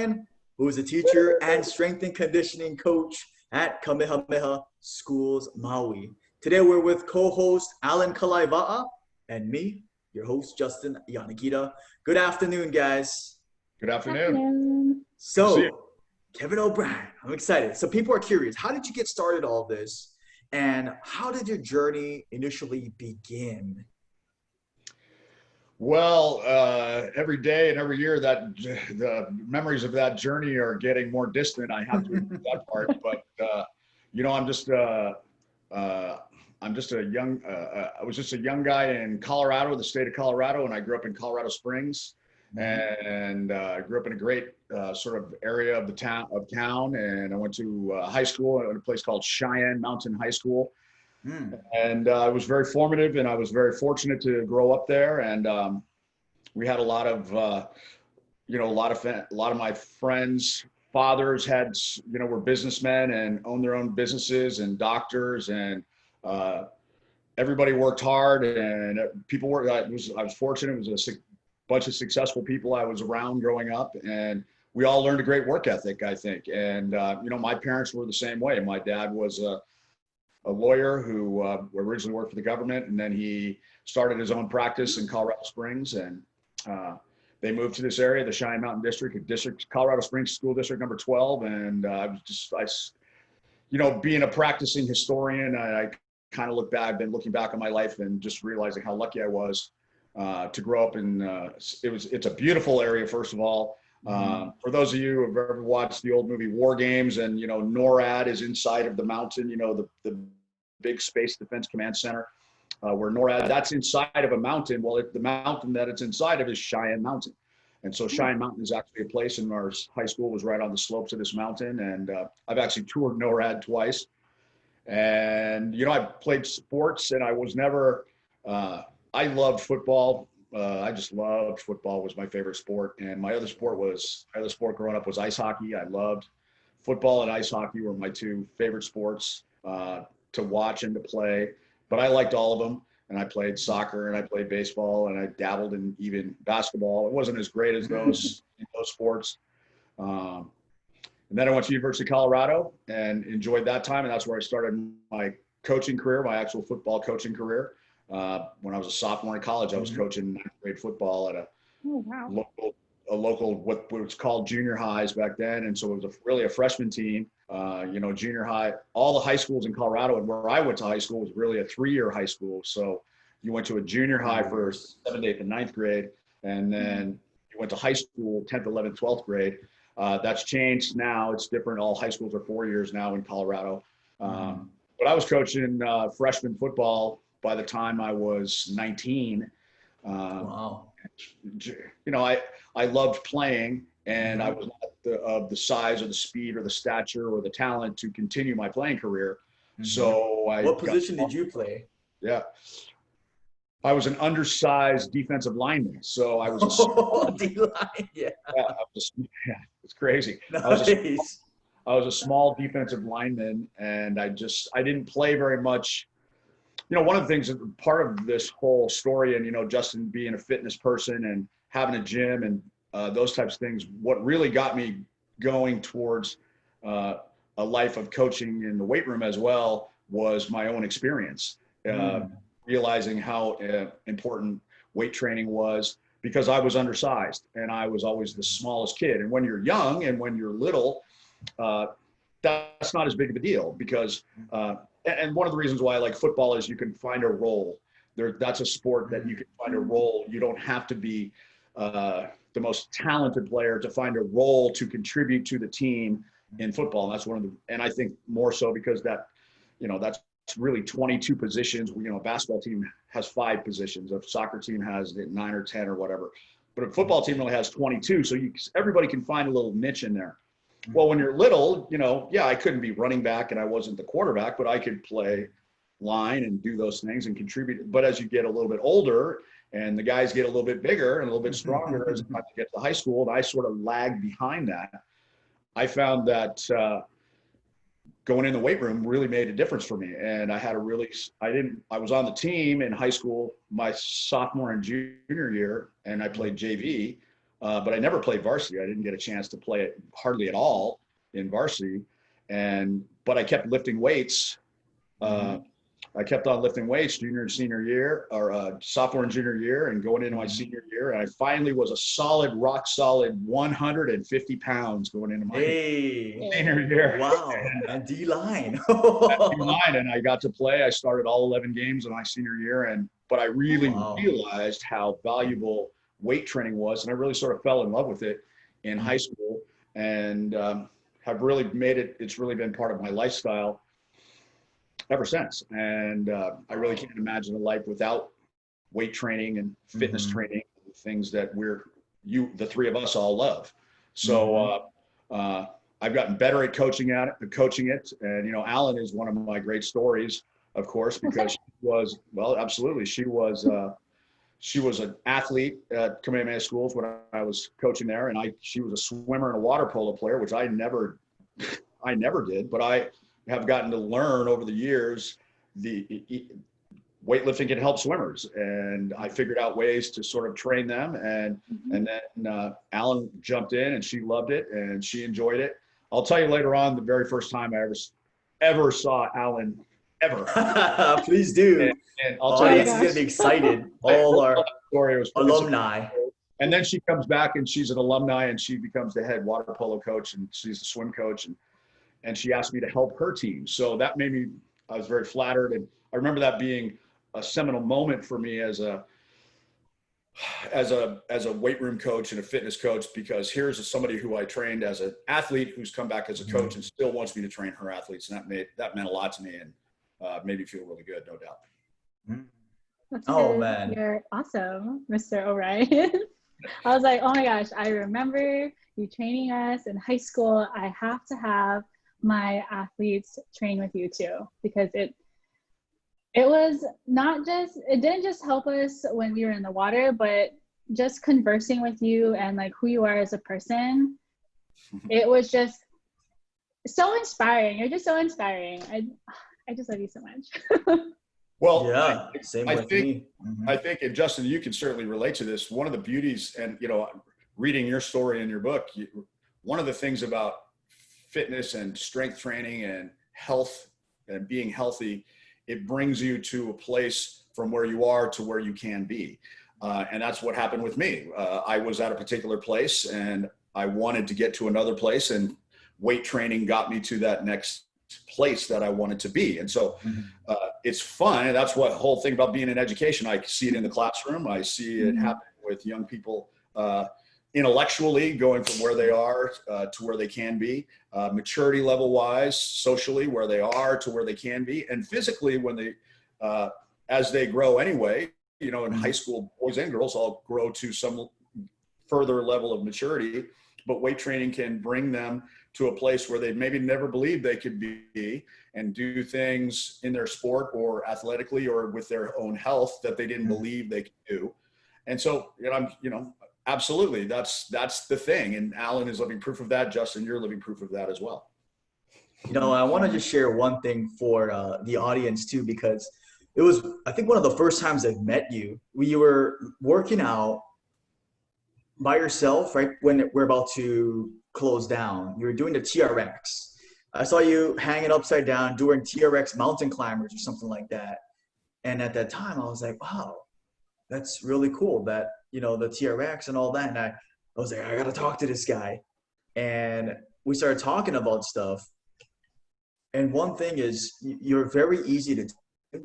Brien, who is a teacher and strength and conditioning coach at Kamehameha Schools, Maui. Today we're with co-host Allyn Kalaiwaa and me, your host, Justin Yanagida. Good afternoon, guys. Good afternoon. So, Kevin O'Brien, I'm excited. So people are curious, how did you get started all this? And how did your journey initially begin? Well, every day and every year that the memories of that journey are getting more distant. I have to admit that part, but I was just a young guy in Colorado, the state of Colorado, and I grew up in Colorado Springs, and grew up in a great sort of area of the town, and I went to high school at a place called Cheyenne Mountain High School. And it was very formative, and I was very fortunate to grow up there. And we had a lot of my friends' fathers were businessmen and owned their own businesses and doctors, and everybody worked hard, and people worked. I was fortunate. It was a bunch of successful people I was around growing up, and we all learned a great work ethic, I think. And my parents were the same way. My dad was a lawyer who originally worked for the government, and then he started his own practice in Colorado Springs, and they moved to this area, the Cheyenne Mountain District, Colorado Springs School District number 12. And being a practicing historian, I kind of look back, I've been looking back on my life and just realizing how lucky I was to grow up in, it's a beautiful area, first of all. For those of you who have ever watched the old movie War Games, and NORAD is inside of the mountain, the big Space Defense Command Center, where NORAD, that's inside of a mountain. Well, the mountain that it's inside of is Cheyenne Mountain. And so Cheyenne Mountain is actually a place, and our high school was right on the slopes of this mountain. And I've actually toured NORAD twice. And, I played sports, and I was never, I loved football. I just loved football, was my favorite sport. And my other sport growing up was ice hockey. I loved football and ice hockey were my two favorite sports to watch and to play, but I liked all of them. And I played soccer, and I played baseball, and I dabbled in even basketball. It wasn't as great as those sports. And then I went to University of Colorado and enjoyed that time. And that's where I started my coaching career, my actual football coaching career. When I was a sophomore in college, I was coaching ninth grade football at a local, what was called junior highs back then. And so it was really a freshman team, junior high. All the high schools in Colorado, and where I went to high school, was really a 3-year high school. So you went to a junior high for 7th, 8th, and 9th grade. And then you went to high school, 10th, 11th, 12th grade. That's changed now. It's different. All high schools are 4 years now in Colorado. But I was coaching freshman football by the time I was 19. Wow. I loved playing, and I was not of the size or the speed or the stature or the talent to continue my playing career. So what position did you play? Yeah. I was an undersized defensive lineman. So I was a small D-line, yeah. It's crazy. Nice. I was a small defensive lineman, and I didn't play very much. One of the things that part of this whole story, and, Justin being a fitness person and having a gym and those types of things, what really got me going towards a life of coaching in the weight room as well was my own experience, realizing how important weight training was, because I was undersized and I was always the smallest kid. And when you're young and when you're little, that's not as big of a deal, because and one of the reasons why I like football is you can find a role. That's a sport that you can find a role. You don't have to be the most talented player to find a role to contribute to the team in football. And that's and I think more so because that's really 22 positions. A basketball team has 5 positions. A soccer team has 9 or 10 or whatever. But a football team only has 22. So everybody can find a little niche in there. Well, when you're little, I couldn't be running back and I wasn't the quarterback, but I could play line and do those things and contribute. But as you get a little bit older and the guys get a little bit bigger and a little bit stronger as you get to high school, and I sort of lagged behind that, I found that going in the weight room really made a difference for me. And I was on the team in high school my sophomore and junior year, and I played JV but I never played varsity. I didn't get a chance to play it hardly at all in varsity. But I kept lifting weights. I kept on lifting weights junior and senior year, or sophomore and junior year, and going into my senior year. And I finally was a solid, rock solid 150 pounds going into my senior year. Wow. And D-line. And I got to play. I started all 11 games in my senior year. But I really realized how valuable weight training was. And I really sort of fell in love with it in high school, and have really made it, it's really been part of my lifestyle ever since. And I really can't imagine a life without weight training and fitness training, things that the three of us all love. So I've gotten better at coaching it. And, you know, Allyn is one of my great stories, of course, because she was, well, absolutely. She was an athlete at Kamehameha schools when I was coaching there. And she was a swimmer and a water polo player, which I never did, but I have gotten to learn over the years weightlifting can help swimmers, and I figured out ways to sort of train them. And then Allyn jumped in, and she loved it and she enjoyed it. I'll tell you later on the very first time I ever saw Allyn ever. Please do. And I'll tell you, audience is gonna be excited. All our alumni. And then she comes back and she's an alumni, and she becomes the head water polo coach, and she's the swim coach, and she asked me to help her team. So that I was very flattered. And I remember that being a seminal moment for me as a weight room coach and a fitness coach, because here's somebody who I trained as an athlete who's come back as a coach and still wants me to train her athletes. And that meant a lot to me, and made me feel really good, no doubt. That's man, you're awesome, Mr. O'Brien. I was like, oh my gosh, I remember you training us in high school. I have to have my athletes train with you too, because it didn't just help us when we were in the water, but just conversing with you and like who you are as a person, it was just so inspiring. You're just so inspiring. I just love you so much. Well, yeah, same with me. I think, and Justin, you can certainly relate to this. One of the beauties, and you know, reading your story in your book, one of the things about fitness and strength training and health and being healthy, it brings you to a place from where you are to where you can be. And that's what happened with me. I was at a particular place and I wanted to get to another place, and weight training got me to that next place that I wanted to be. And so it's fun. And that's what the whole thing about being in education. I see it in the classroom. I see it happen with young people intellectually, going from where they are to where they can be, maturity level wise, socially, where they are to where they can be, and physically when they, as they grow anyway, you know, in high school, boys and girls all grow to some further level of maturity, but weight training can bring them to a place where they maybe never believed they could be and do things in their sport or athletically or with their own health that they didn't believe they could do. And so, absolutely, that's the thing. And Allyn is living proof of that. Justin, you're living proof of that as well. You know, I want to just share one thing for the audience too, because it was, I think, one of the first times I've met you. We were working out by yourself, right? When we're about to close down, you were doing the TRX. I saw you hanging upside down doing TRX mountain climbers or something like that. And at that time I was like, wow, that's really cool that, you know, the TRX and all that. And I was like, I got to talk to this guy. And we started talking about stuff. And one thing is, you're very easy to do.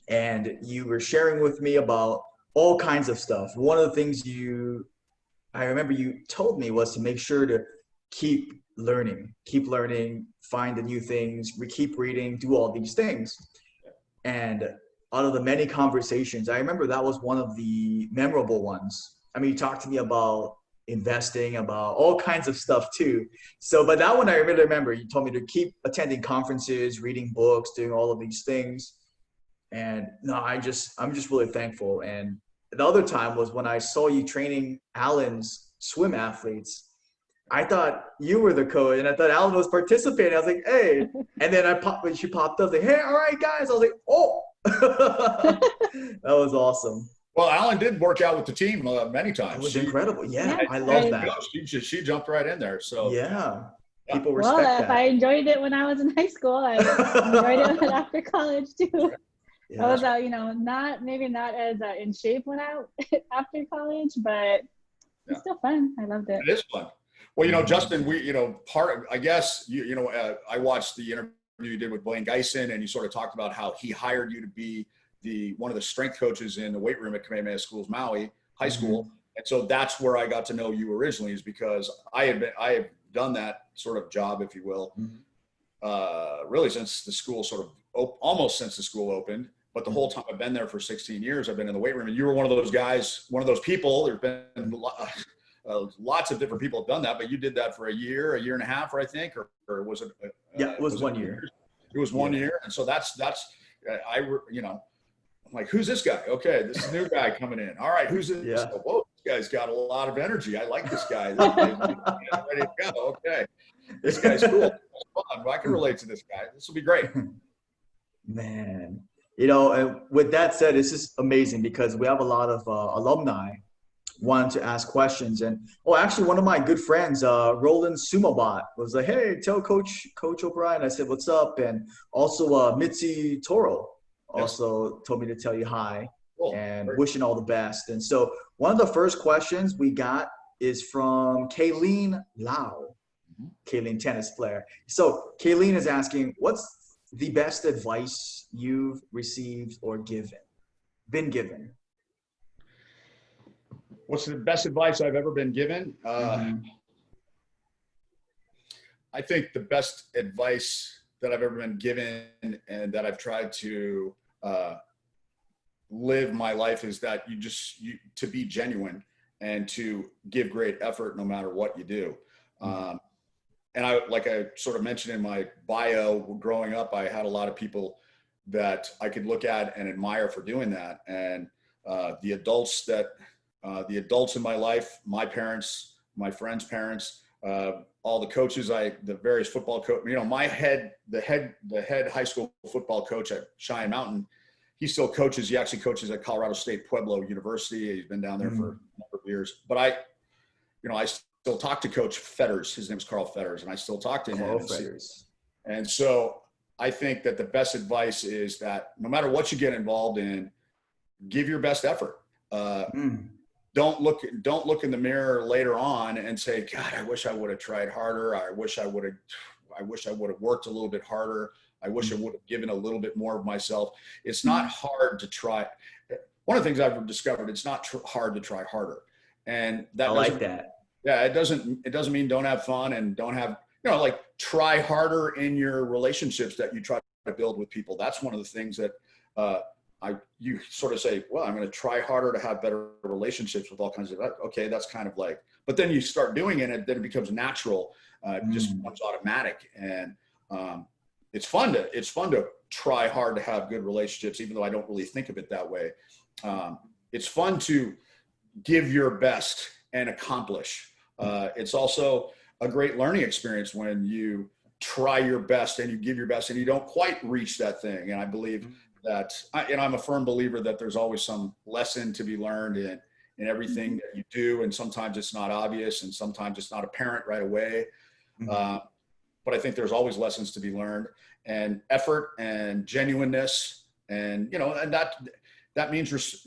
And you were sharing with me about all kinds of stuff. One of the things I remember you told me was to make sure to keep learning, find the new things, keep reading, do all these things. And out of the many conversations, I remember that was one of the memorable ones. I mean, you talked to me about investing, about all kinds of stuff too. So, but that one I really remember. You told me to keep attending conferences, reading books, doing all of these things. And no, I'm just really thankful. And the other time was when I saw you training Allyn's swim athletes. I thought you were the coach, and I thought Allyn was participating. I was like, hey. And then she popped up, like, hey, all right, guys. I was like, oh. That was awesome. Well, Allyn did work out with the team many It times. was incredible. Yeah, Yeah, I love that. She jumped right in there. So Yeah, yeah. people well, respect if I that. enjoyed it when I was in high school, I enjoyed it after college too. I Yeah. was, maybe not as in shape when I after college, but it's still fun. I loved it. It is fun. Well, Mhm. Justin, I guess, I watched the interview you did with Blaine Geisen, and you sort of talked about how he hired you to be one of the strength coaches in the weight room at Kamehameha Schools, Maui High School. And so that's where I got to know you originally, is because I have done that sort of job, if you will, really since the school almost since the school opened. But the whole time I've been there for 16 years, I've been in the weight room. And you were one of those guys, one of those people. There's been lots of different people have done that, but you did that for a year and a half, I think, or was it? Yeah, it was 1 year. It was 1 year, and so I'm like, who's this guy? Okay, this is a new guy coming in. All right, who's this? Yeah. Whoa, this guy's got a lot of energy. I like this guy. This guy's ready to go. Okay, this guy's cool. Fun. I can relate to this guy. This will be great. Man, and with that said, it's just amazing because we have a lot of alumni wanting to ask questions. And actually, one of my good friends, Roland Sumabot, was like, "Hey, tell Coach O'Brien." I said, "What's up?" And also Mitzi Toro also told me to tell you hi and wishing all the best. And so one of the first questions we got is from Kaylene Lau, Kaylene, tennis player. So Kaylene is asking, what's the best advice you've received or been given? What's the best advice I've ever been given? I think the best advice that I've ever been given and that I've tried to live my life is that to be genuine and to give great effort no matter what you do. And like I sort of mentioned in my bio, growing up, I had a lot of people that I could look at and admire for doing that. And the adults in my life, my parents, my friends' parents, all the coaches, the various football coach, the head high school football coach at Cheyenne Mountain, he still coaches. He actually coaches at Colorado State Pueblo University. He's been down there for a number of years. But I still talk to Coach Fetters. His name's Carl Fetters, and I still talk to him. And so I think that the best advice is that no matter what you get involved in, give your best effort. Don't look in the mirror later on and say, God, I wish I would have tried harder. I wish I would have worked a little bit harder. I wish I would have given a little bit more of myself. It's not hard to try. One of the things I've discovered, it's not hard to try harder. And that I like that. Yeah, it doesn't mean don't have fun and don't have, try harder in your relationships that you try to build with people. That's one of the things that you sort of say, well, I'm going to try harder to have better relationships with all kinds of, okay, that's kind of like, but then you start doing it and then it becomes natural. It just becomes automatic. And it's fun to try hard to have good relationships, even though I don't really think of it that way. It's fun to give your best and accomplish. It's also a great learning experience when you try your best and you give your best and you don't quite reach that thing. And I believe that, I'm a firm believer that there's always some lesson to be learned in everything that you do. And sometimes it's not obvious and sometimes it's not apparent right away. But I think there's always lessons to be learned, and effort and genuineness. And, and that means,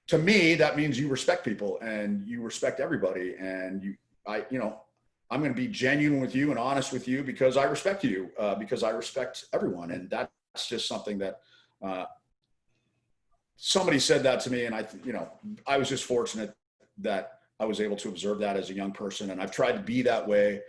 to me, that means you respect people and you respect everybody. And I'm going to be genuine with you and honest with you because I respect you, because I respect everyone. And that's just something that somebody said that to me. And I was just fortunate that I was able to observe that as a young person. And I've tried to be that way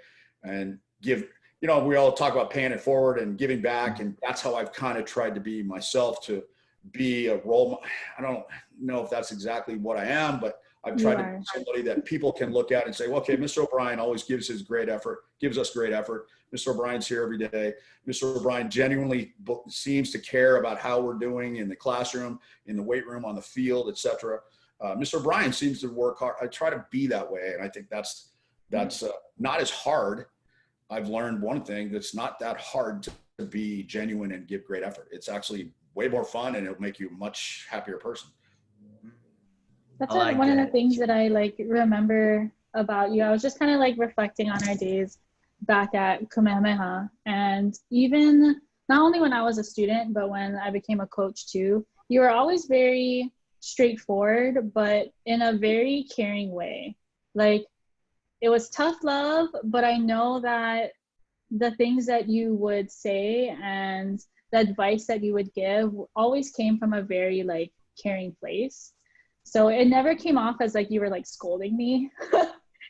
and give, we all talk about paying it forward and giving back. And that's how I've kind of tried to be myself, to be a role. I don't know if that's exactly what I am, but I've tried to be somebody that people can look at and say, well, okay, Mr. O'Brien always gives us great effort. Mr. O'Brien's here every day. Mr. O'Brien genuinely seems to care about how we're doing in the classroom, in the weight room, on the field, etc. Mr. O'Brien seems to work hard. I try to be that way. And I think that's not as hard. I've learned one thing, that's not that hard to be genuine and give great effort. It's actually way more fun and it'll make you a much happier person. That's I like one of the that. things that I like remember about you. I was just kind of like reflecting on our days back at Kamehameha, and even not only when I was a student, but when I became a coach too, you were always very straightforward, but in a very caring way. Like, it was tough love, but I know that the things that you would say and the advice that you would give always came from a very like caring place. So it never came off as like you were like scolding me.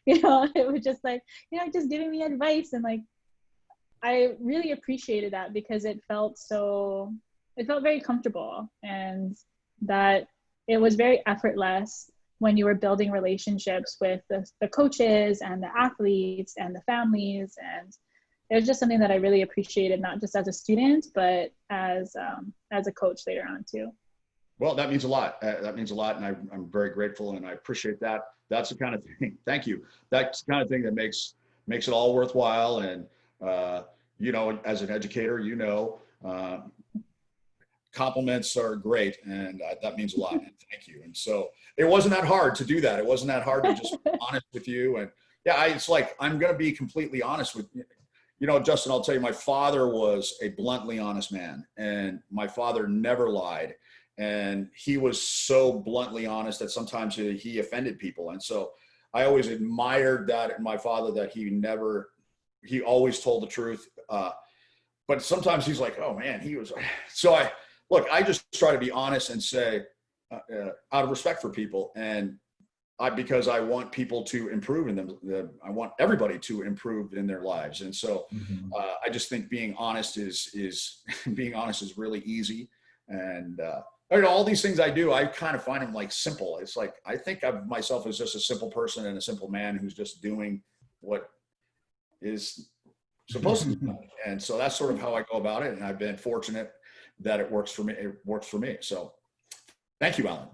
It was just like, just giving me advice. And like, I really appreciated that because it felt very comfortable, and that it was very effortless when you were building relationships with the coaches and the athletes and the families. And it was just something that I really appreciated, not just as a student, but as a coach later on too. Well, that means a lot. That means a lot, and I'm very grateful, and I appreciate that. That's the kind of thing. Thank you. That's the kind of thing that makes it all worthwhile. And as an educator, compliments are great, and that means a lot. And thank you. And so it wasn't that hard to do that. It wasn't that hard to just be honest with you. And yeah, it's like, I'm going to be completely honest with you. Justin, I'll tell you, my father was a bluntly honest man, and my father never lied. And he was so bluntly honest that sometimes he offended people. And so I always admired that in my father, that he always told the truth. But sometimes he's like, oh man, so I just try to be honest and say, out of respect for people. And because I want people to improve in them. I want everybody to improve in their lives. And so I just think being honest is being honest is really easy. And, all these things I do, I kind of find them like simple. It's like, I think of myself as just a simple person and a simple man who's just doing what is supposed to be done. And so that's sort of how I go about it. And I've been fortunate that it works for me. It works for me. So thank you, Allyn.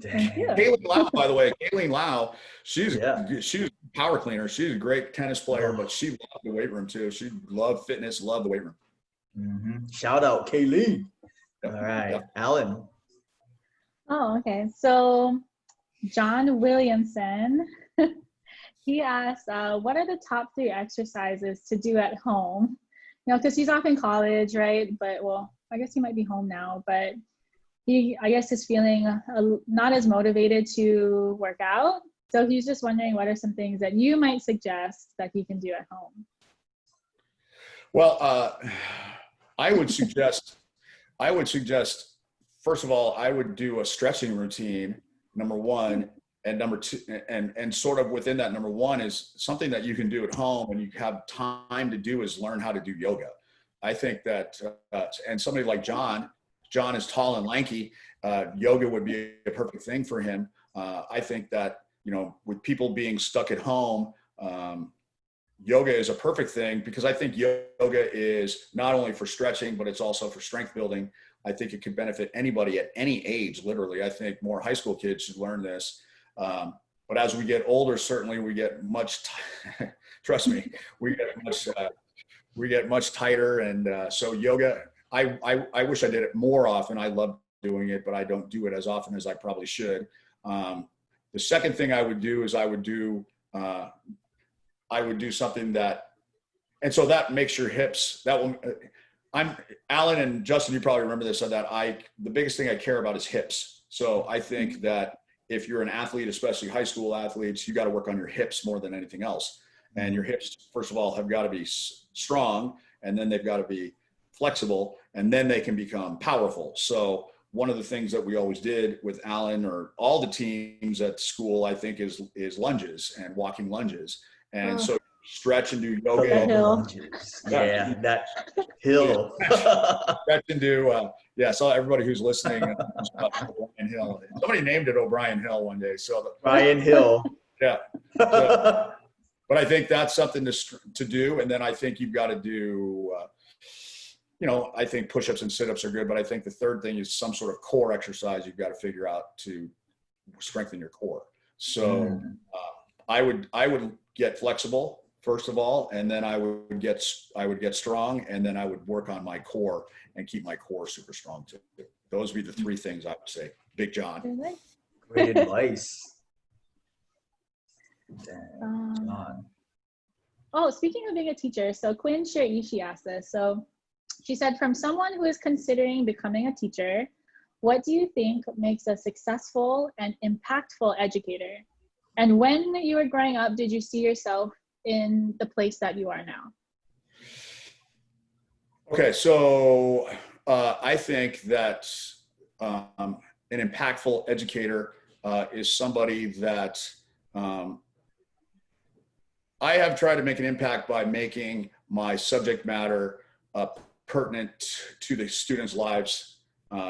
Thank you. Allyn Lau, by the way, Allyn Lau, she's a power cleaner. She's a great tennis player, but she loved the weight room too. She loved fitness, loved the weight room. Mm-hmm. Shout out, Kayleen. All right, Allyn. Oh, okay. So John Williamson, he asked, what are the top 3 exercises to do at home? Because he's off in college, right? But well, I guess he might be home now, but I guess is feeling not as motivated to work out. So he's just wondering, what are some things that you might suggest that he can do at home? Well, I would suggest, first of all, I would do a stretching routine, number 1, and number 2, and sort of within that, number 1 is something that you can do at home and you have time to do, is learn how to do yoga. I think that, and somebody like John is tall and lanky, yoga would be a perfect thing for him. I think that, with people being stuck at home, yoga is a perfect thing, because I think yoga is not only for stretching, but it's also for strength building. I think it could benefit anybody at any age, literally. I think more high school kids should learn this. But as we get older, certainly we get much, trust me, we get much tighter. And so yoga, I wish I did it more often. I love doing it, but I don't do it as often as I probably should. The second thing I would do is I would do something that, and so that makes your hips, that will, Allyn and Justin, you probably remember this, that the biggest thing I care about is hips. So I think that if you're an athlete, especially high school athletes, you got to work on your hips more than anything else. And your hips, first of all, have got to be strong, and then they've got to be flexible, and then they can become powerful. So one of the things that we always did with Allyn, or all the teams at school, I think, is lunges and walking lunges. And so stretch and do yoga. That hill. Yeah, that hill. Stretch and do, so everybody who's listening, O'Brien Hill. Somebody named it O'Brien Hill one day. So Brien Hill. Yeah. So, but I think that's something to do. And then I think you've got to do, I think push-ups and sit-ups are good, but I think the third thing is some sort of core exercise you've got to figure out to strengthen your core. So I would get flexible first of all, and then I would get strong, and then I would work on my core and keep my core super strong too. Those would be the 3 things I would say. Big John. Great advice. Damn, John. Oh, speaking of being a teacher, so Quinn Shiraishi asked this. So she said, from someone who is considering becoming a teacher, what do you think makes a successful and impactful educator? And when you were growing up, did you see yourself in the place that you are now? Okay, so I think that an impactful educator is somebody that I have tried to make an impact by making my subject matter pertinent to the students' lives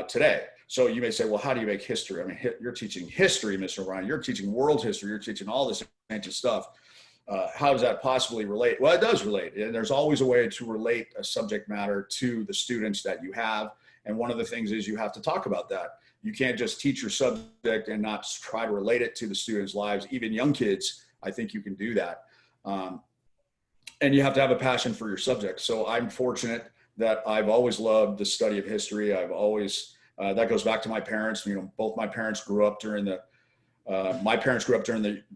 today. So you may say, well, how do you make history? I mean, you're teaching history, Mr. O'Brien. You're teaching world history. You're teaching all this ancient stuff. How does that possibly relate? Well, it does relate. And there's always a way to relate a subject matter to the students that you have. And one of the things is you have to talk about that. You can't just teach your subject and not try to relate it to the students' lives. Even young kids, I think you can do that. And you have to have a passion for your subject. So I'm fortunate that I've always loved the study of history. I've always, that goes back to my parents. You know, both my parents grew up during the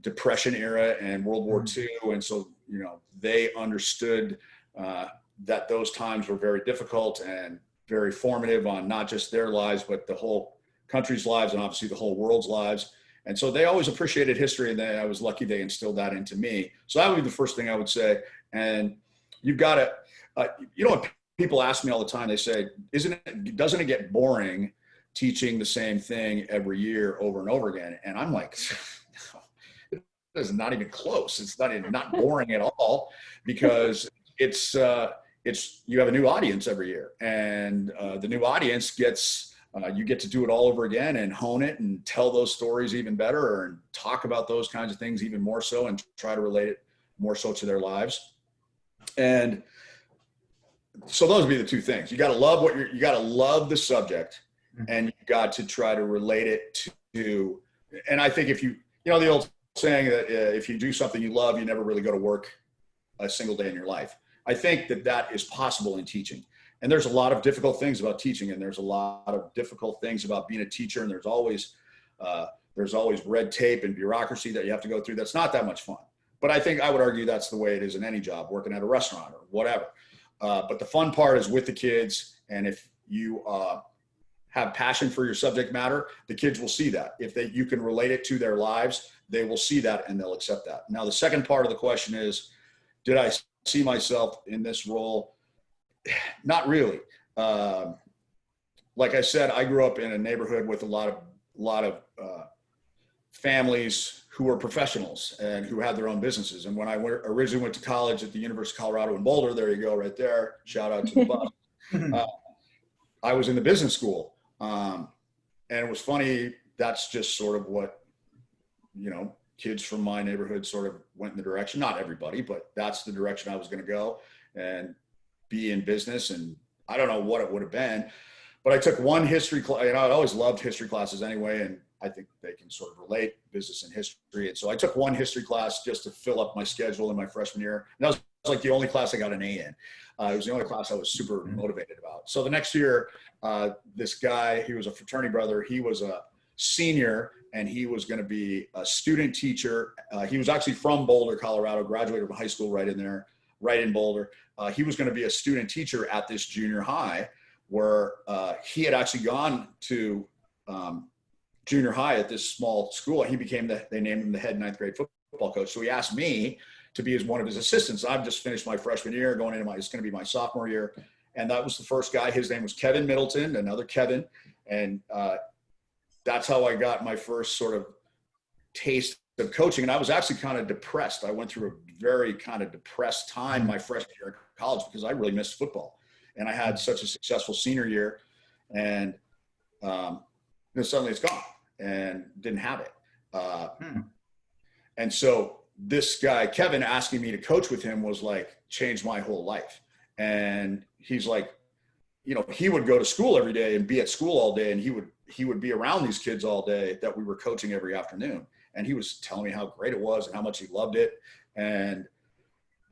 Depression era and World War II. And so, you know, they understood that those times were very difficult and very formative on not just their lives, but the whole country's lives and obviously the whole world's lives. And so they always appreciated history, and I was lucky they instilled that into me. So that would be the first thing I would say. And you've got to, you know, what people ask me all the time, they say, doesn't it get boring teaching the same thing every year over and over again? And I'm like, no, it's not even close. It's not boring at all, because it's you have a new audience every year, and the new audience gets, you get to do it all over again and hone it and tell those stories even better and talk about those kinds of things even more so and try to relate it more so to their lives. And so those would be the two things. You got to love you got to love the subject, and you got to try to relate it to, and I think if you know, the old saying that if you do something you love, you never really go to work a single day in your life. I think that is possible in teaching. And there's a lot of difficult things about teaching, and there's a lot of difficult things about being a teacher. And there's always red tape and bureaucracy that you have to go through. That's not that much fun. But I think I would argue that's the way it is in any job, working at a restaurant or whatever. But the fun part is with the kids. And if you have passion for your subject matter, the kids will see that. If you can relate it to their lives, they will see that and they'll accept that. Now, the second part of the question is, did I see myself in this role? Not really. Like I said, I grew up in a neighborhood with a lot of families who were professionals and who had their own businesses. And when I originally went to college at the University of Colorado in Boulder, there you go, right there. Shout out to the bus. I was in the business school, and it was funny. That's just sort of what, you know, kids from my neighborhood sort of went in the direction. Not everybody, but that's the direction I was going to go and be in business. And I don't know what it would have been, but I took one history class. You know, I always loved history classes anyway, and I think they can sort of relate business and history. And so I took one history class just to fill up my schedule in my freshman year. And that was like the only class I got an A in. It was the only class I was super motivated about. So the next year, this guy, he was a fraternity brother. He was a senior, and he was going to be a student teacher. He was actually from Boulder, Colorado, graduated from high school right in Boulder. He was going to be a student teacher at this junior high, where he had actually gone to junior high at this small school. He became they named him the head ninth grade football coach. So he asked me to be one of his assistants. I've just finished my freshman year, going into it's going to be my sophomore year. And that was the first guy. His name was Kevin Middleton, another Kevin. And that's how I got my first sort of taste of coaching. And I was actually kind of depressed. I went through a very kind of depressed time my freshman year of college because I really missed football. And I had such a successful senior year, and then suddenly it's gone and didn't have it. And so this guy, Kevin, asking me to coach with him was like, changed my whole life. And he's like, you know, he would go to school every day and be at school all day. And he would be around these kids all day that we were coaching every afternoon. And he was telling me how great it was and how much he loved it. And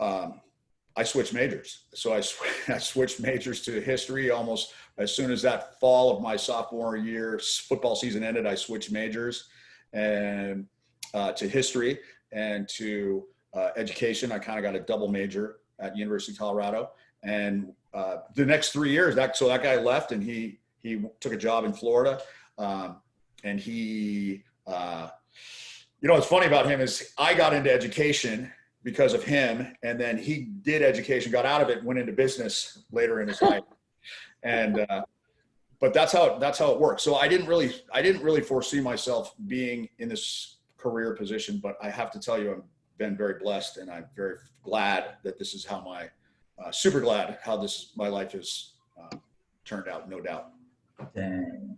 I switched majors. So I switched majors to history almost as soon as that fall of my sophomore year football season ended. I switched majors, and to history and to education. I kind of got a double major at University of Colorado. And the next 3 years, that guy left, and he took a job in Florida. And he, what's funny about him is I got into education because of him, and then he did education, got out of it, went into business later in his life. And but that's how it works. So I didn't really foresee myself being in this career position, but I have to tell you, I've been very blessed, and I'm very glad that this is how super glad how my life has turned out, no doubt. Dang.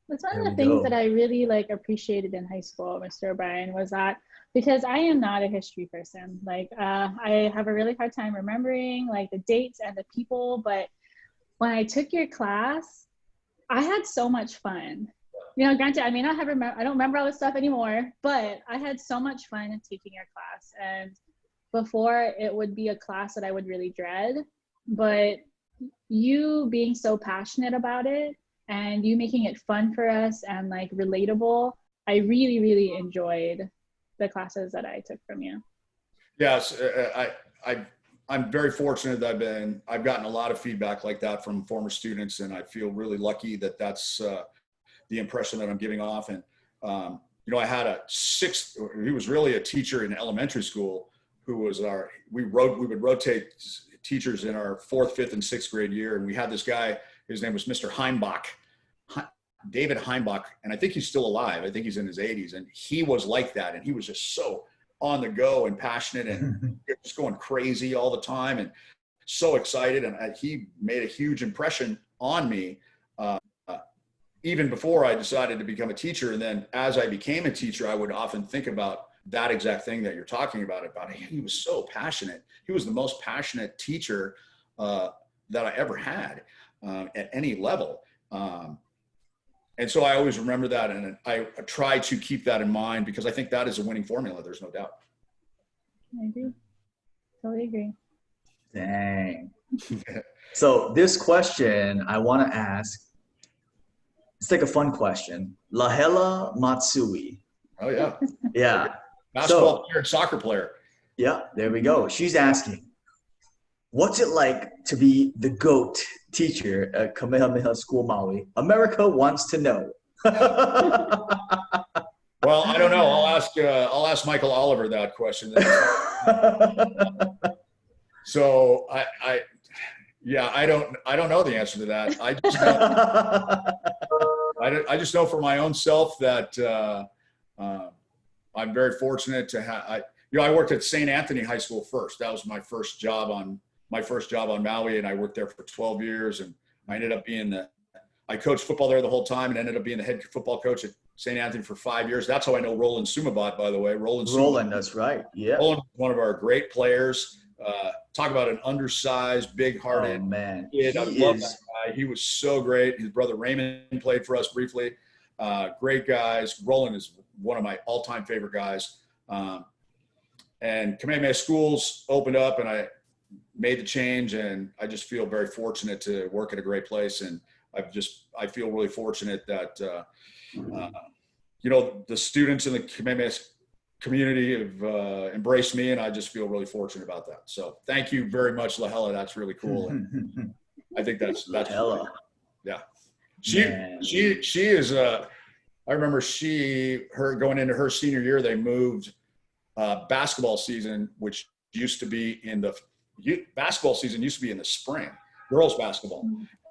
That's one of the things that I really appreciated in high school, Mr. Brien, was that because I am not a history person. I have a really hard time remembering the dates and the people, but when I took your class, I had so much fun. Granted, I don't remember all this stuff anymore, but I had so much fun in taking your class. And before, it would be a class that I would really dread, but you being so passionate about it and you making it fun for us and relatable, I really, really enjoyed the classes that I took from you. Yes, I'm very fortunate that I've gotten a lot of feedback like that from former students, and I feel really lucky that that's the impression that I'm giving off. And I had he was really a teacher in elementary school who was we would rotate teachers in our 4th, 5th, and 6th grade year, and we had this guy. His name was Mr. Heimbach, David Heimbach, and I think he's still alive. I think he's in his 80s, and he was like that, and he was just so on the go and passionate and just going crazy all the time and so excited. And he made a huge impression on me even before I decided to become a teacher. And then as I became a teacher, I would often think about that exact thing that you're talking about he was so passionate. He was the most passionate teacher that I ever had at any level. And so I always remember that, and I try to keep that in mind because I think that is a winning formula. There's no doubt. I agree. Totally agree. Dang. So this question I want to ask, it's a fun question. Lahela Matsui. Oh, yeah. Yeah. Basketball player and soccer player. Yeah, there we go. She's asking, what's it like to be the GOAT teacher at Kamehameha School Maui? America wants to know. Well, I don't know. I'll ask Michael Oliver that question. So I don't know the answer to that. I just know for my own self that I'm very fortunate to have. I worked at St. Anthony High School first. That was my first job on Maui, and I worked there for 12 years. And I ended up I coached football there the whole time, and ended up being the head football coach at St. Anthony for 5 years. That's how I know Roland Sumabat, by the way. Roland, that's right. Yeah. Roland was one of our great players. Talk about an undersized, big-hearted kid. I love that guy. He was so great. His brother Raymond played for us briefly. Great guys. Roland is one of my all-time favorite guys. And Kamehameha Schools opened up, and I made the change, and I just feel very fortunate to work at a great place. And I feel really fortunate that, the students in the Kamehameha community have embraced me, and I just feel really fortunate about that. So thank you very much, Lahela. That's really cool. And I think that's Lahela. Yeah. She is, I remember her going into her senior year, they moved basketball season, which used to be in the spring, girls basketball.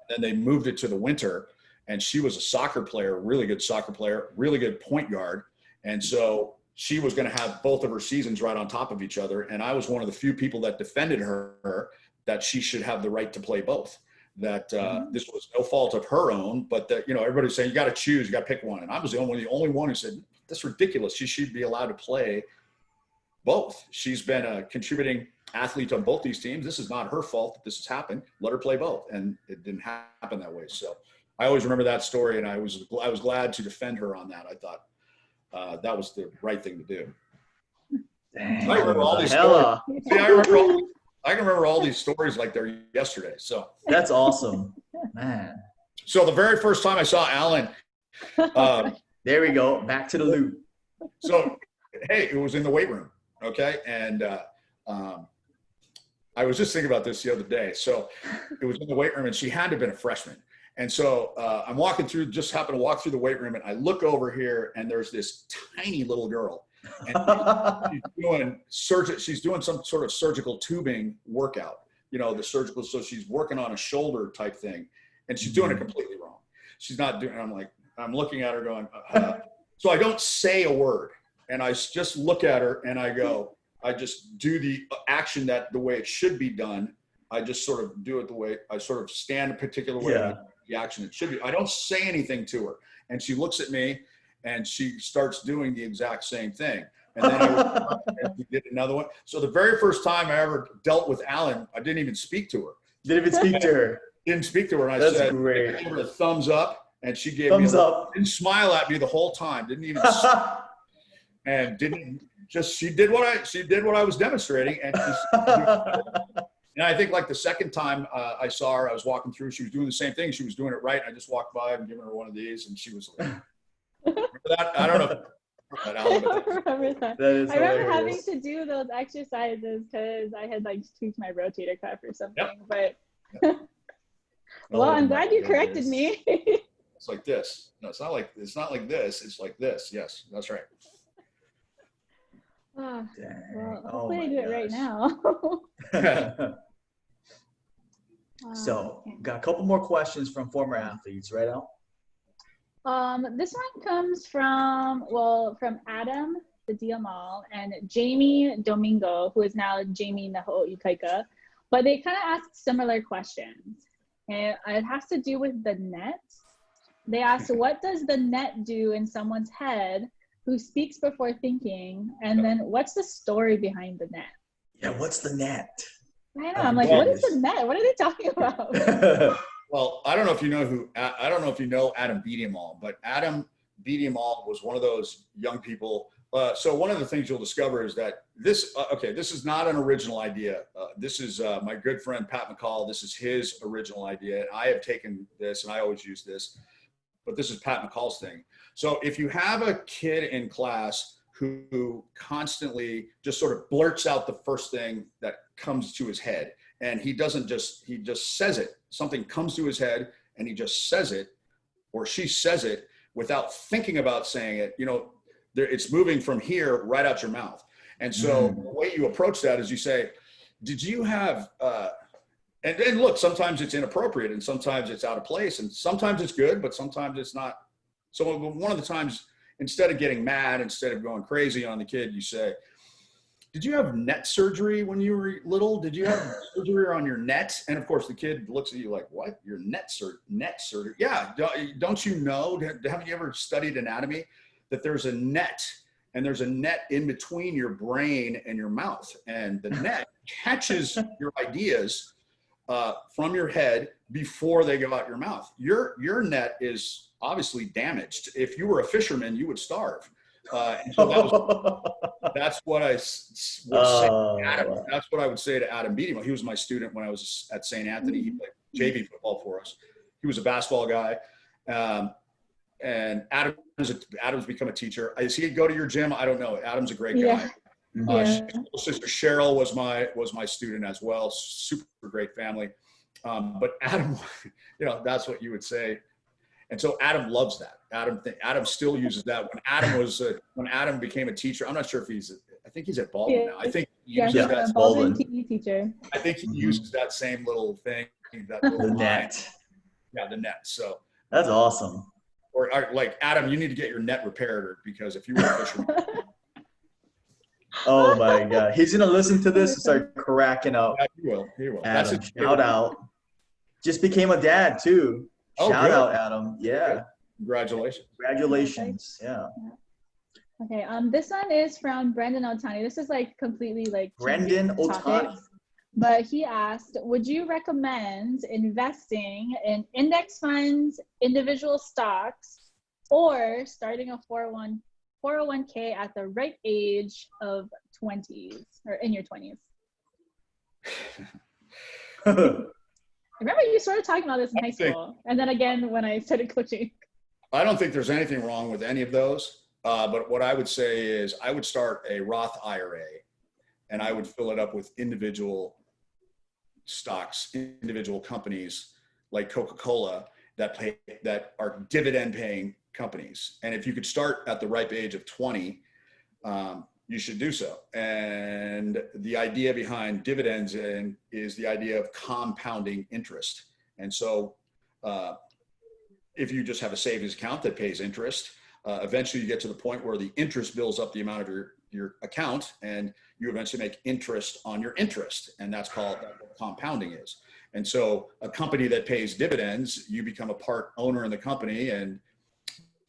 Then they moved it to the winter, and she was a soccer player, really good soccer player, really good point guard. And so she was going to have both of her seasons right on top of each other. And I was one of the few people that defended her that she should have the right to play both, that this was no fault of her own, but that, everybody's saying, you got to choose, you got to pick one. And I was the only one who said, that's ridiculous. She should be allowed to play both. She's been a contributing athlete on both these teams. This is not her fault that this has happened. Let her play both. And it didn't happen that way. So I always remember that story, and I was glad to defend her on that. I thought that was the right thing to do. Dang, I remember all these stories. See, I can remember all these stories like they're yesterday. So that's awesome, man. So the very first time I saw Allyn, there we go. Back to the loop. So, hey, it was in the weight room. Okay. And I was just thinking about this the other day. So it was in the weight room and she had to have been a freshman. And so I'm walking through, just happened to walk through the weight room, and I look over here and there's this tiny little girl. And she's doing some sort of surgical tubing workout, the surgical. So she's working on a shoulder type thing, and she's doing it completely wrong. She's not doing, I'm looking at her going, so I don't say a word, and I just look at her and I just do the action the way it should be done. I just sort of do it the way I sort of stand a particular way. Yeah. The action it should be. I don't say anything to her, and she looks at me and she starts doing the exact same thing. And then we did another one. So the very first time I ever dealt with Allyn, I didn't even speak to her. Didn't even speak to her. Didn't speak to her. And I said, great. I gave her a thumbs up, and she gave thumbs me up. Didn't smile at me the whole time. Didn't even and didn't just, she did what I was demonstrating. And and I think like the second time I saw her, I was walking through, she was doing the same thing. She was doing it right. I just walked by and giving her one of these, and she was like, remember that? I don't know. I remember that. I remember having to do those exercises because I had like tweaked my rotator cuff or something. Yep. But well, I'm glad you corrected me. It's like this. No, it's not like this. It's like this. Yes, that's right. Well, hopefully I do it right now. So, got a couple more questions from former athletes, right, Al? This one comes from Adam, the DMall, and Jamie Domingo, who is now Jamie Naho'ikaika. But they kind of asked similar questions. And it has to do with the net. They asked, what does the net do in someone's head who speaks before thinking? And then what's the story behind the net? Yeah, what's the net? I know. I'm like, what is the net? What are they talking about? Well, I don't know if you know Adam Bediamal, but Adam Bediamal was one of those young people. So one of the things you'll discover is that this is not an original idea. This is my good friend, Pat McCall. This is his original idea. I have taken this and I always use this, but this is Pat McCall's thing. So if you have a kid in class who constantly just sort of blurts out the first thing that comes to his head, and he just says it. Something comes to his head and he just says it, or she says it without thinking about saying it. It's moving from here right out your mouth. And so the way you approach that is you say, did you have, and look, sometimes it's inappropriate and sometimes it's out of place and sometimes it's good, but sometimes it's not. So one of the times, instead of getting mad, instead of going crazy on the kid, you say, did you have net surgery when you were little? Did you have surgery on your net? And of course the kid looks at you like, what? Your net surgery? Yeah. Don't you know, haven't you ever studied anatomy? That there's a net, and there's a net in between your brain and your mouth, and the net catches your ideas from your head before they go out your mouth. Your net is obviously damaged. If you were a fisherman, you would starve. And so that's what I would say to Adam. That's what I would say to Adam Bediamal. He was my student when I was at St. Anthony. He played JV football for us. He was a basketball guy. And Adam's become a teacher. Is he go to your gym? I don't know. Adam's a great guy. Yeah. Sister Cheryl was my student as well. Super great family. But Adam, that's what you would say. And so Adam loves that. Adam still uses that. When Adam became a teacher, I'm not sure if I think he's at Baldwin now. I think he uses that. Baldwin PE teacher. I think he uses that same little thing. That little the net. Yeah, the net. So that's awesome. Or like, Adam, you need to get your net repaired, because if you were a fisherman. Oh my God. He's going to listen to this and start cracking up. Yeah, he will. Adam, shout out. Just became a dad too. Shout out, Adam. Yeah. Good. Congratulations. Yeah. Okay. This one is from Brendan Otani. This is like completely like Brendan Otani. But he asked, would you recommend investing in index funds, individual stocks, or starting a 401k at the right age of 20s or in your 20s? I remember you started talking about this in high school. And then again, when I started coaching. I don't think there's anything wrong with any of those. But what I would say is I would start a Roth IRA and I would fill it up with individual stocks, individual companies like Coca-Cola that are dividend paying companies. And if you could start at the ripe age of 20, you should do so. And the idea behind dividends is the idea of compounding interest. And so if you just have a savings account that pays interest, eventually you get to the point where the interest builds up the amount of your account, and you eventually make interest on your interest. And that's what compounding is. And so a company that pays dividends, you become a part owner in the company and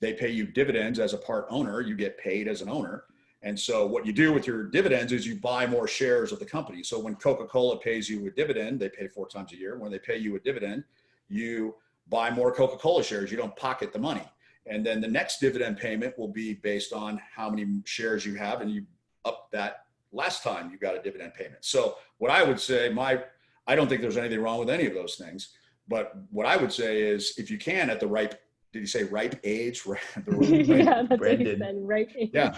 they pay you dividends as a part owner, you get paid as an owner. And so what you do with your dividends is you buy more shares of the company. So when Coca-Cola pays you a dividend, they pay 4 times a year. When they pay you a dividend, you buy more Coca-Cola shares. You don't pocket the money. And then the next dividend payment will be based on how many shares you have, and you up that last time you got a dividend payment. So what I would say, I don't think there's anything wrong with any of those things, but what I would say is if you can at the ripe, did you say ripe age? Yeah, that's what he said, ripe age. Yeah,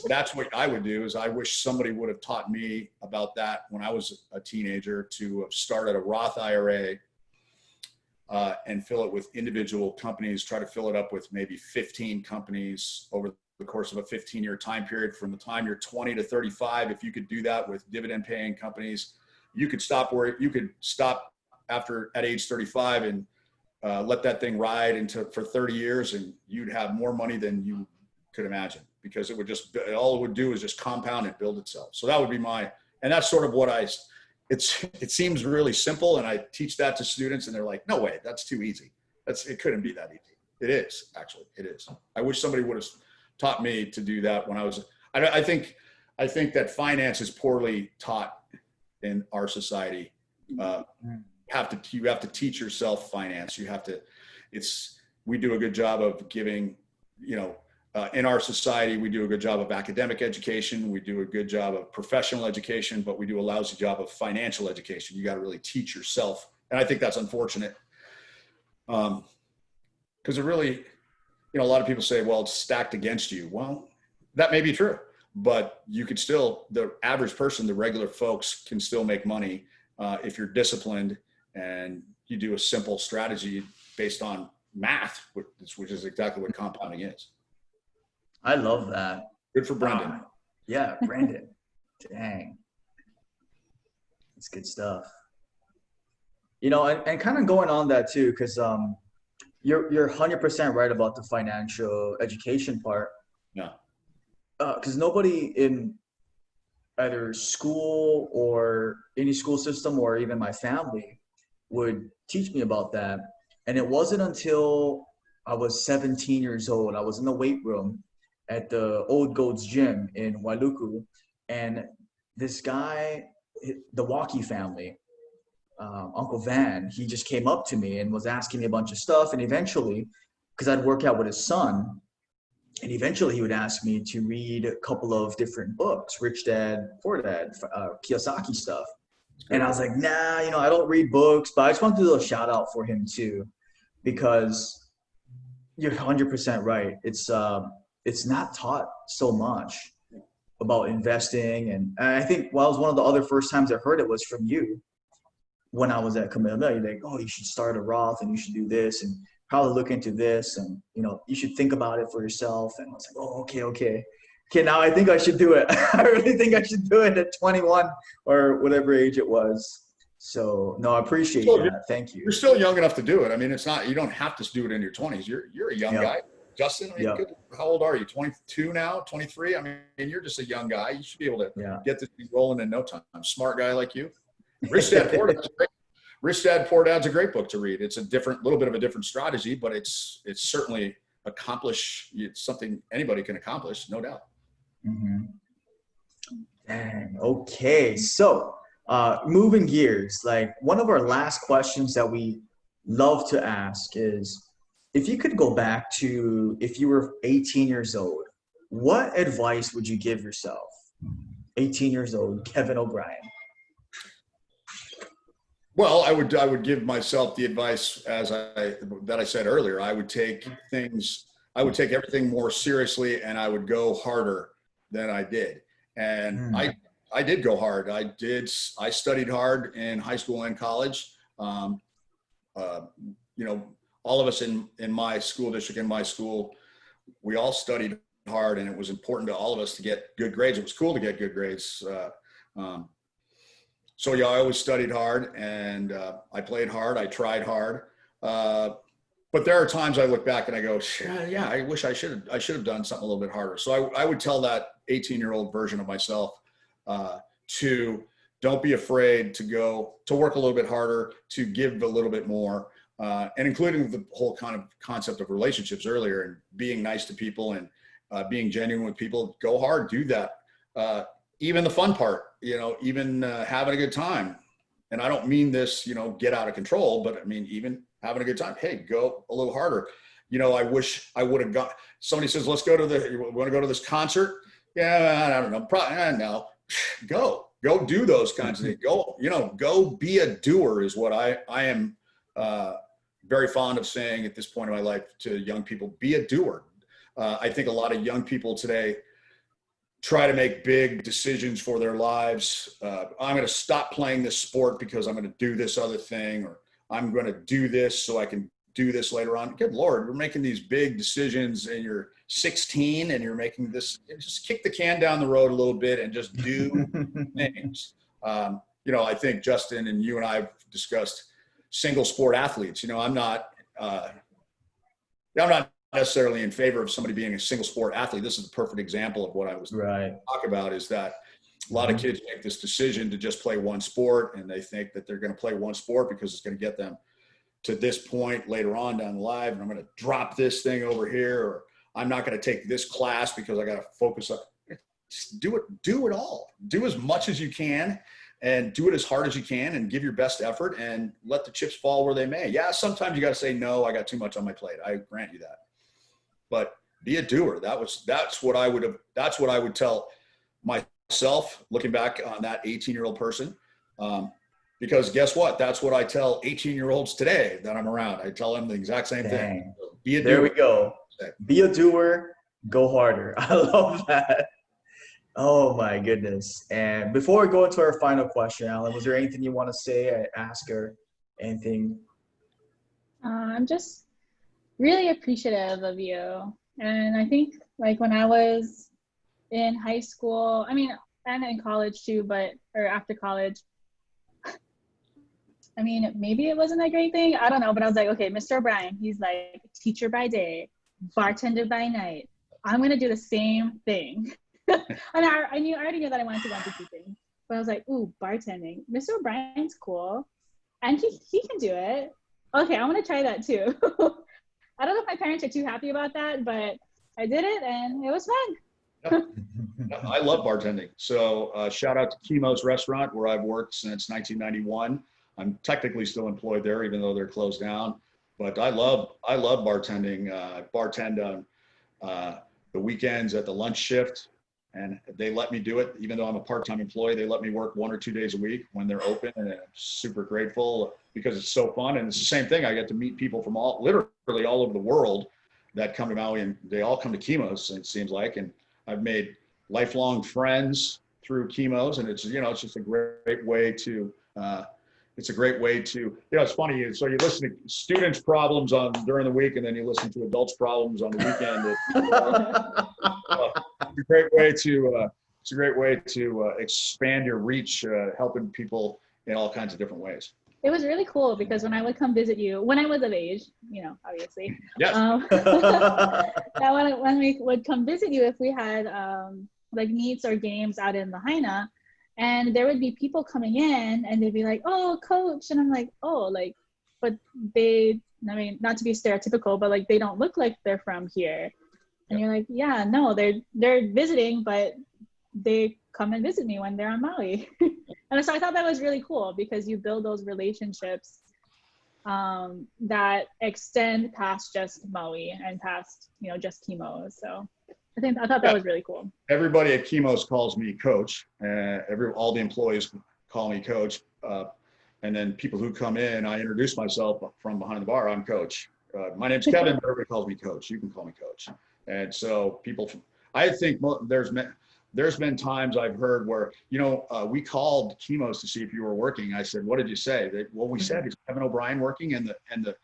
that's what I would do. Is I wish somebody would have taught me about that when I was a teenager, to have started a Roth IRA and fill it with individual companies, try to fill it up with maybe 15 companies over the course of a 15-year time period from the time you're 20 to 35. If you could do that with dividend paying companies, you could stop at age 35 and let that thing ride for 30 years, and you'd have more money than you could imagine, because all it would do is just compound and build itself. So that would be and that's sort of what it seems really simple, and I teach that to students and they're like, no way, that's too easy. It couldn't be that easy. It is, actually, it is. I wish somebody would have taught me to do that when I think that finance is poorly taught in our society. You have to teach yourself finance. We do a good job of giving, in our society, we do a good job of academic education. We do a good job of professional education, but we do a lousy job of financial education. You got to really teach yourself. And I think that's unfortunate. Because it really, a lot of people say, well, it's stacked against you. Well, that may be true, but you could still, the average person, the regular folks can still make money if you're disciplined and you do a simple strategy based on math, which is exactly what compounding is. I love that. Good for Brendan. Yeah, Brandon. Dang. It's good stuff. And kind of going on that too, because you're 100% right about the financial education part. Yeah. Because nobody in either school or any school system or even my family would teach me about that. And it wasn't until I was 17 years old, I was in the weight room at the Old Goats Gym in Wailuku, and this guy, the Walkie family, Uncle Van, he just came up to me and was asking me a bunch of stuff. And eventually, because I'd work out with his son, and eventually he would ask me to read a couple of different books, Rich Dad, Poor Dad, Kiyosaki stuff. And I was like, nah, I don't read books, but I just want to do a shout out for him too, because you're 100% right. It's not taught so much about investing. And I think one of the other first times I heard it was from you when I was at Kamehameha. You're like, oh, you should start a Roth and you should do this and probably look into this. And, you should think about it for yourself. And I was like, oh, okay. Now I think I should do it. I really think I should do it at 21 or whatever age it was. So no, I appreciate that. Thank you. You're still young enough to do it. I mean, you don't have to do it in your 20s. You're a young guy. Justin, how old are you? 22 now, 23? I mean, you're just a young guy. You should be able to get this thing rolling in no time. Smart guy like you. Rich Dad Poor Dad's a great book to read. It's a little bit of a different strategy, but it's certainly it's something anybody can accomplish, no doubt. Mm-hmm. Dang. Okay. So moving gears, like one of our last questions that we love to ask is, if you could go back to if you were 18 years old, what advice would you give yourself? 18 years old, Kevin O'Brien. Well, I would give myself the advice that I said earlier. I would take things. I would take everything more seriously and I would go harder than I did. And I did go hard. I studied hard in high school and college. You know, all of us in my school district, in my school, we all studied hard, and it was important to all of us to get good grades. It was cool to get good grades. So yeah, I always studied hard, and I played hard. I tried hard. But there are times I look back and I go, yeah, I wish I should have done something a little bit harder. So I would tell that 18-year-old version of myself to don't be afraid to work a little bit harder, to give a little bit more, and including the whole kind of concept of relationships earlier, and being nice to people and being genuine with people. Go hard, do that. Even the fun part, you know, even having a good time. And I don't mean this, you know, get out of control, but I mean, even having a good time. Hey, go a little harder. You know, I wish I would have got, somebody says, let's go to you want to go to this concert? Yeah, I don't know. Probably, no. Go do those kinds of things. Go be a doer is what I am very fond of saying at this point in my life to young people. Be a doer. I think a lot of young people today try to make big decisions for their lives. I'm going to stop playing this sport because I'm going to do this other thing, or I'm going to do this so I can do this later on. Good Lord, we're making these big decisions and you're 16 and you're making this, just kick the can down the road a little bit and just do things. You know, I think Justin and you and I have discussed single sport athletes. You know, I'm not necessarily in favor of somebody being a single sport athlete. This is a perfect example of what I was talking about, is that a lot of kids make this decision to just play one sport, and they think that they're going to play one sport because it's going to get them to this point later on down the line, and I'm going to drop this thing over here, or I'm not going to take this class because I got to focus on. Just do it all. Do as much as you can and do it as hard as you can and give your best effort and let the chips fall where they may. Yeah, sometimes you got to say, no, I got too much on my plate. I grant you that. But be a doer. That's what I would tell myself looking back on that 18-year-old person. Because guess what? That's what I tell 18-year-olds today that I'm around. I tell them the exact same thing. So be a doer. There we go. Be a doer, go harder. I love that. Oh my goodness. And before we go into our final question, Allyn, was there anything you want to say, ask, or anything? I'm just really appreciative of you. And I think like when I was in high school, I mean, and in college too, or after college, I mean, maybe it wasn't a great thing. I don't know. But I was like, okay, Mr. Brien, he's like teacher by day, bartender by night. I'm going to do the same thing. And I already knew that I wanted to go into teaching. But I was like, ooh, bartending. Mr. Brien's cool. And he can do it. Okay, I want to try that too. I don't know if my parents are too happy about that, but I did it and it was fun. I love bartending. So shout out to Chemo's Restaurant, where I've worked since 1991. I'm technically still employed there, even though they're closed down. But I love bartending. I bartend on the weekends at the lunch shift, and they let me do it. Even though I'm a part-time employee, they let me work 1 or 2 days a week when they're open, and I'm super grateful because it's so fun. And it's the same thing. I get to meet people from literally all over the world that come to Maui, and they all come to Chemo's, it seems like. And I've made lifelong friends through Chemo's, and it's just a great way to. It's a great way to, it's funny. So you listen to students' problems during the week, and then you listen to adults' problems on the weekend. It's a great way to expand your reach, helping people in all kinds of different ways. It was really cool because when I would come visit you, when I was of age, obviously. Yes. When we would come visit you, if we had like meets or games out in Lahaina, and there would be people coming in and they'd be like, oh, coach. And I'm like, oh, like, but not to be stereotypical, but like, they don't look like they're from here. And you're like, yeah, no, they're visiting, but they come and visit me when they're on Maui. And so I thought that was really cool because you build those relationships that extend past just Maui and past, just Chemo's. So I thought that was really cool. Everybody at Chemo's calls me coach. All the employees call me coach. And then people who come in, I introduce myself from behind the bar. I'm coach. My name's Kevin, but everybody calls me Coach. You can call me Coach. And so people, I think there's been times I've heard where, we called chemos to see if you were working. I said, what did you say? What we said is Kevin O'Brien working, and the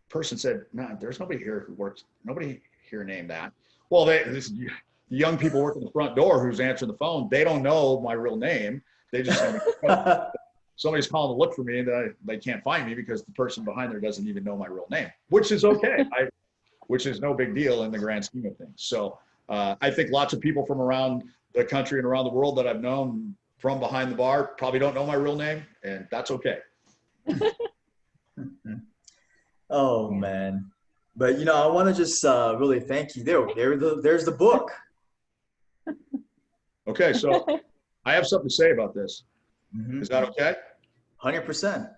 person said, no, there's nobody here who works. Nobody here named that. Well, the young people working the front door who's answering the phone, they don't know my real name. They just somebody's calling to look for me, and they can't find me because the person behind there doesn't even know my real name, which is okay. Which is no big deal in the grand scheme of things. So I think lots of people from around the country and around the world that I've known from behind the bar probably don't know my real name, and that's okay. Oh man. But I want to just really thank you. There's the book. Okay, so I have something to say about this. Is that okay? 100%.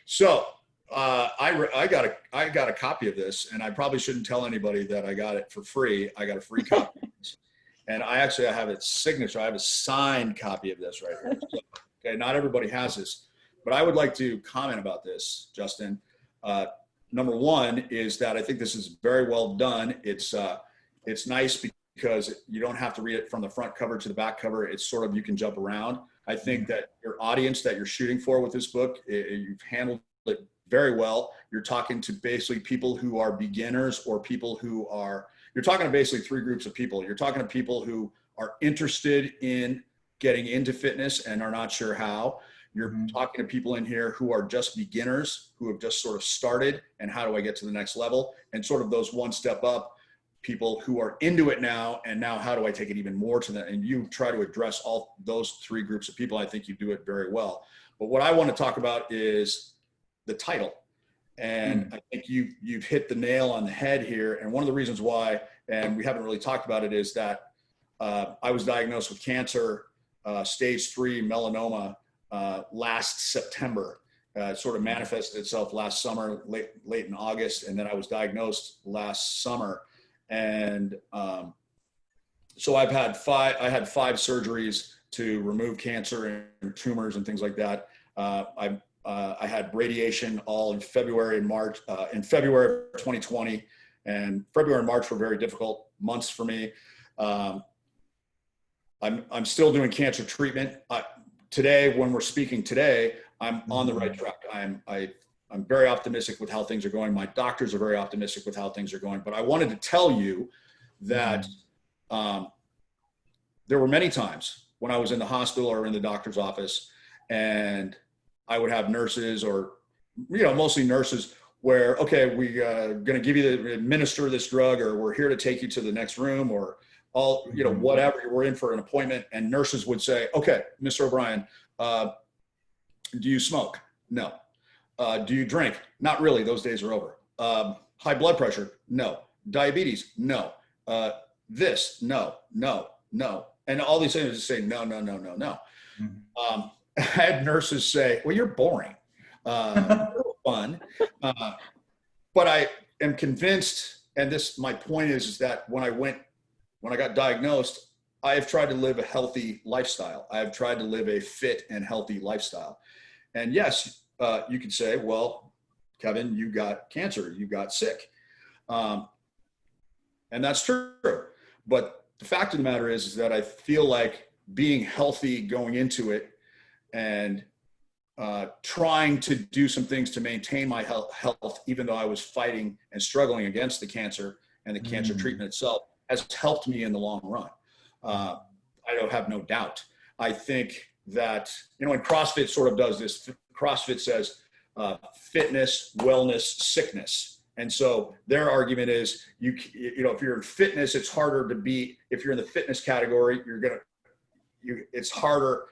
So I got a copy of this, and I probably shouldn't tell anybody that I got it for free. I got a free copy. And I have its signature. I have a signed copy of this right here. So, okay, not everybody has this, but I would like to comment about this, Justin. Number one is that I think this is very well done. It's nice because you don't have to read it from the front cover to the back cover. It's sort of, you can jump around. I think that your audience that you're shooting for with this book, you've handled it very well. You're talking to basically people who are beginners, or people who are, you're talking to basically three groups of people. You're talking to people who are interested in getting into fitness and are not sure how. You're talking to people in here who are just beginners, who have just sort of started, and how do I get to the next level? And sort of those one step up people who are into it now, and now how do I take it even more to them? And you try to address all those three groups of people. I think you do it very well. But what I want to talk about is the title. And I think you've hit the nail on the head here. And one of the reasons why, and we haven't really talked about it, is that I was diagnosed with cancer, stage 3 melanoma, last September. It sort of manifested itself last summer, late in August, and then I was diagnosed last summer. And so I had 5 surgeries to remove cancer and tumors and things like that. I had radiation all in February and March, in February of 2020, and February and March were very difficult months for me. I'm still doing cancer treatment. Today, when we're speaking today, I'm on the right track. I'm very optimistic with how things are going. My doctors are very optimistic with how things are going. But I wanted to tell you that there were many times when I was in the hospital or in the doctor's office, and I would have nurses, or mostly nurses, where, okay, we're going to give you administer this drug, or we're here to take you to the next room, or all, whatever, we're in for an appointment. And nurses would say, okay, Mr. O'Brien, do you smoke? No. Do you drink? Not really. Those days are over. High blood pressure? No. Diabetes? No. This? No. And all these things just say, no. I had nurses say, well, you're boring. Fun. But I am convinced, and my point is that when I got diagnosed, I have tried to live a healthy lifestyle. I have tried to live a fit and healthy lifestyle. And yes, you could say, well, Kevin, you got cancer, you got sick. And that's true. But the fact of the matter is that I feel like being healthy going into it, and trying to do some things to maintain my health, even though I was fighting and struggling against the cancer and the cancer treatment itself, has helped me in the long run. I don't have no doubt. I think that, and CrossFit sort of does this. CrossFit says fitness, wellness, sickness. And so their argument is, if you're in fitness, it's harder to beat. If you're in the fitness category, it's harder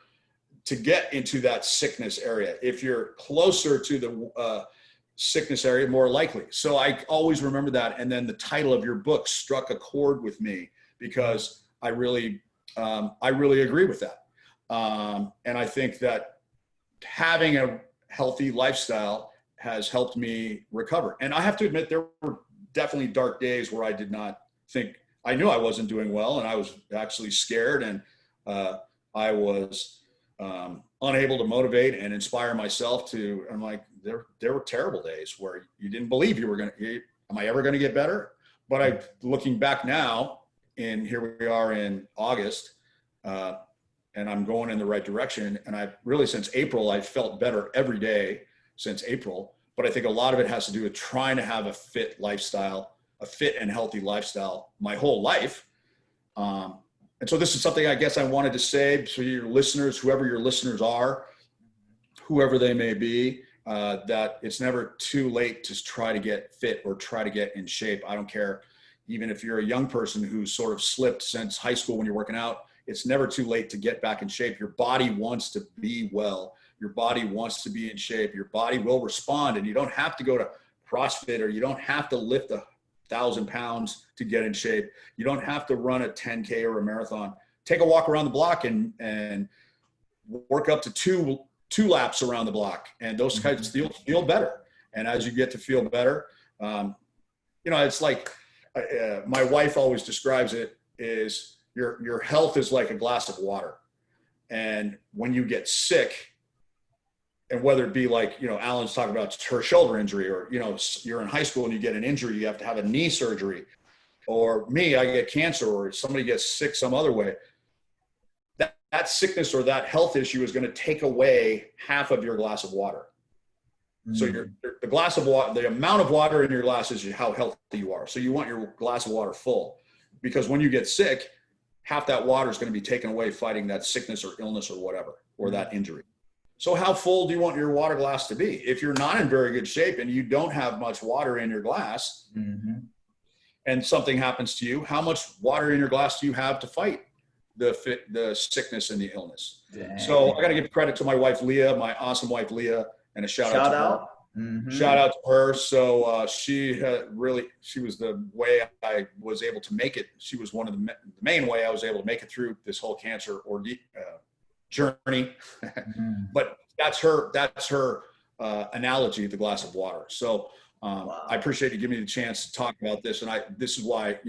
to get into that sickness area. If you're closer to the sickness area, more likely. So I always remember that. And then the title of your book struck a chord with me, because I really agree with that. And I think that having a healthy lifestyle has helped me recover. And I have to admit, there were definitely dark days where I did not think, I knew I wasn't doing well, and I was actually scared, and I was unable to motivate and inspire myself to. I'm like, there were terrible days where you didn't believe you were going to, am I ever going to get better? But looking back now, and here we are in August, and I'm going in the right direction. And I really, since April, I've felt better every day since April. But I think a lot of it has to do with trying to have a fit lifestyle, a fit and healthy lifestyle my whole life. And so this is something I guess I wanted to say to your listeners, whoever your listeners are, whoever they may be, that it's never too late to try to get fit or try to get in shape. I don't care. Even if you're a young person who's sort of slipped since high school when you're working out, it's never too late to get back in shape. Your body wants to be well. Your body wants to be in shape. Your body will respond, and you don't have to go to CrossFit, or you don't have to lift 1,000 pounds to get in shape. You don't have to run a 10K or a marathon. Take a walk around the block and work up to two laps around the block, and those kinds feel better. And as you get to feel better, it's like my wife always describes it is your health is like a glass of water. And when you get sick, and whether it be like, Allyn's talking about her shoulder injury, or, you're in high school and you get an injury, you have to have a knee surgery, or me, I get cancer, or somebody gets sick some other way. That sickness or that health issue is going to take away half of your glass of water. So the glass of water, the amount of water in your glass is how healthy you are. So you want your glass of water full, because when you get sick, half that water is going to be taken away fighting that sickness or illness or whatever, or that injury. So how full do you want your water glass to be? If you're not in very good shape and you don't have much water in your glass, and something happens to you, how much water in your glass do you have to fight the sickness and the illness? Dang. So I got to give credit to my wife, Leah, my awesome wife, Leah, and a shout out to her. Shout out to her. So she was the way I was able to make it. She was one of the main way I was able to make it through this whole cancer journey. But that's her analogy of the glass of water. So wow. I appreciate you giving me the chance to talk about this. And this is why,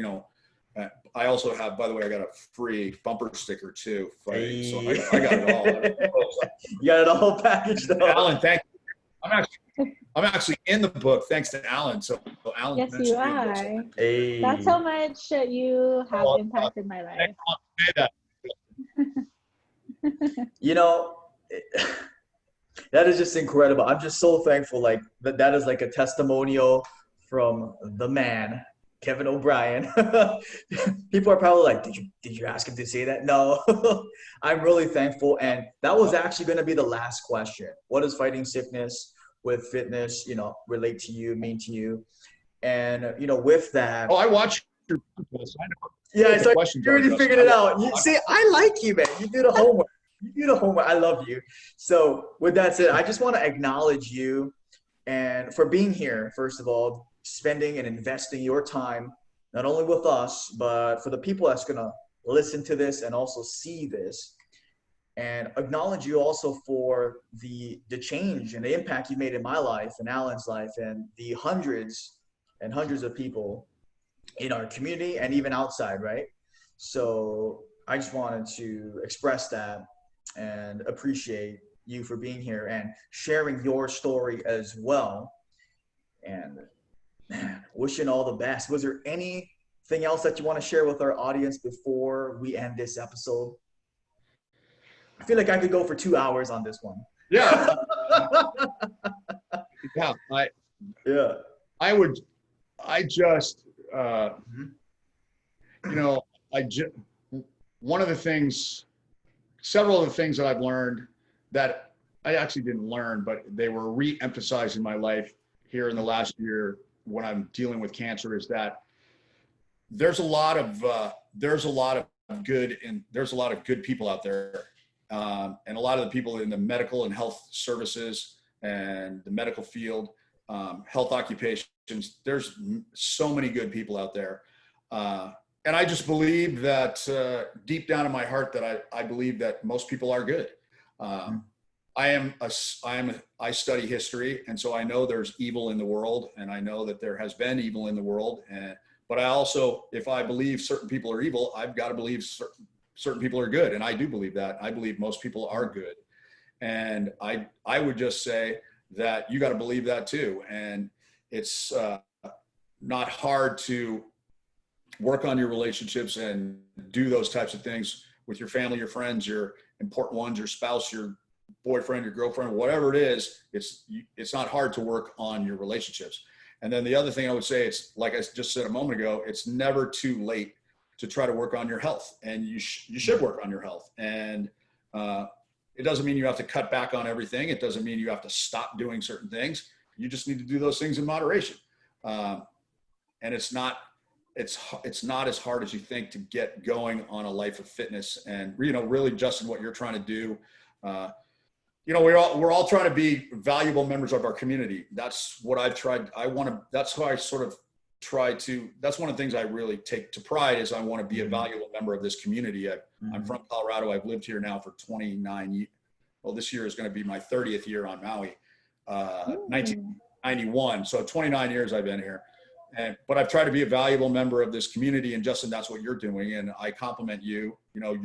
I also have, by the way, I got a free bumper sticker too. Hey. So I got it all. You got it all packaged though. Allyn, thank you. I'm actually in the book thanks to Allyn. So Allyn, yes, you are. Hey. That's how much you have impacted my life. That is just incredible. I'm just so thankful. Like that is like a testimonial from the man, Kevin O'Brien. People are probably like, did you ask him to say that? No. I'm really thankful. And that was actually going to be the last question. What does fighting sickness with fitness, relate to you, mean to you? And, with that. Oh, I watched your podcast. Yeah, so you already figured it out. See, I like you, man. You do the homework. I love you. So with that said, I just want to acknowledge you and for being here, first of all, spending and investing your time, not only with us, but for the people that's going to listen to this and also see this, and acknowledge you also for the change and the impact you made in my life and Allyn's life and the hundreds and hundreds of people in our community and even outside, right? So I just wanted to express that and appreciate you for being here and sharing your story as well. And man, wishing all the best. Was there anything else that you want to share with our audience before we end this episode? I feel like I could go for 2 hours on this one. Yeah. One of the things, several of the things that I've learned that I actually didn't learn, but they were re-emphasized in my life here in the last year when I'm dealing with cancer, is that there's a lot of good people out there. And a lot of the people in the medical and health services and the medical field, health occupations, there's so many good people out there. And I just believe that deep down in my heart that I believe that most people are good. I study history, and so I know there's evil in the world, and I know that there has been evil in the world. But I also, if I believe certain people are evil, I've got to believe certain people are good, and I do believe that. I believe most people are good, and I would just say that you got to believe that too. And it's not hard to work on your relationships and do those types of things with your family, your friends, your important ones, your spouse, your boyfriend, your girlfriend, whatever it is. It's not hard to work on your relationships. And then the other thing I would say, it's like I just said a moment ago, it's never too late to try to work on your health, and you should work on your health. And it doesn't mean you have to cut back on everything. It doesn't mean you have to stop doing certain things. You just need to do those things in moderation. And it's not as hard as you think to get going on a life of fitness. And, you know, really, Justin, what you're trying to do, you know, we're all trying to be valuable members of our community. That's what I've tried. That's how I sort of try to, that's one of the things I really take to pride, is I want to be a valuable member of this community. I'm from Colorado. I've lived here now for 29 years. Well, this year is going to be my 30th year on Maui, 1991. So 29 years I've been here. But I've tried to be a valuable member of this community, and Justin, that's what you're doing. And I compliment you. You know,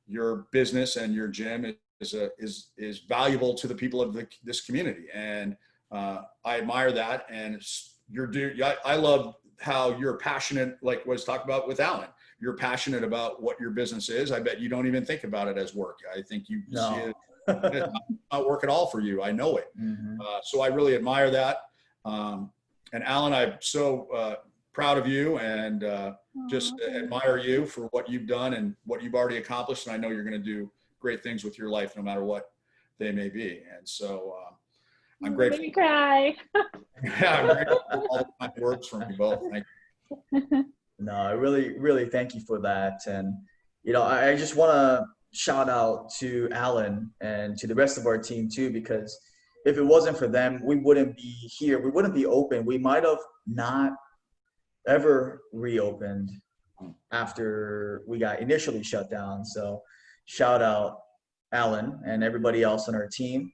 your business and your gym is valuable to the people of this community. And I admire that. And I love how you're passionate, like was talked about with Allyn. You're passionate about what your business is. I bet you don't even think about it as work. I think you see it it's not work at all for you. I know it. So I really admire that. And Allyn, I'm so proud of you, and just admire you for what you've done and what you've already accomplished. And I know you're going to do great things with your life, no matter what they may be. And so I'm grateful. Let me cry. Yeah, I'm grateful for all the kind words from you both. Thank you. No, I really, really thank you for that. And, you know, I just want to shout out to Allyn and to the rest of our team too, because if it wasn't for them, we wouldn't be here. We wouldn't be open. We might have not ever reopened after we got initially shut down. So shout out Allyn and everybody else on our team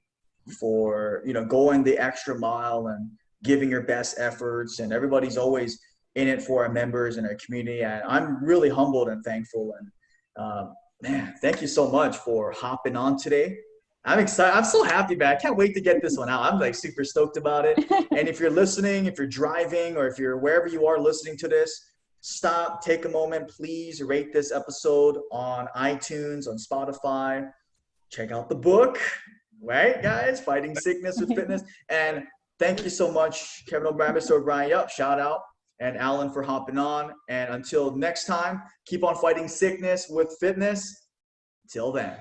for, you know, going the extra mile and giving your best efforts. And everybody's always in it for our members and our community. And I'm really humbled and thankful. And man, thank you so much for hopping on today. I'm excited. I'm so happy, man. I can't wait to get this one out. I'm like super stoked about it. And if you're listening, if you're driving, or if you're wherever you are listening to this, stop, take a moment, please rate this episode on iTunes, on Spotify. Check out the book, right, guys? Fighting Sickness with Fitness. And thank you so much, Kevin O'Brien, Mr. O'Brien. Yup, shout out. And Allyn for hopping on. And until next time, keep on fighting sickness with fitness. Till then.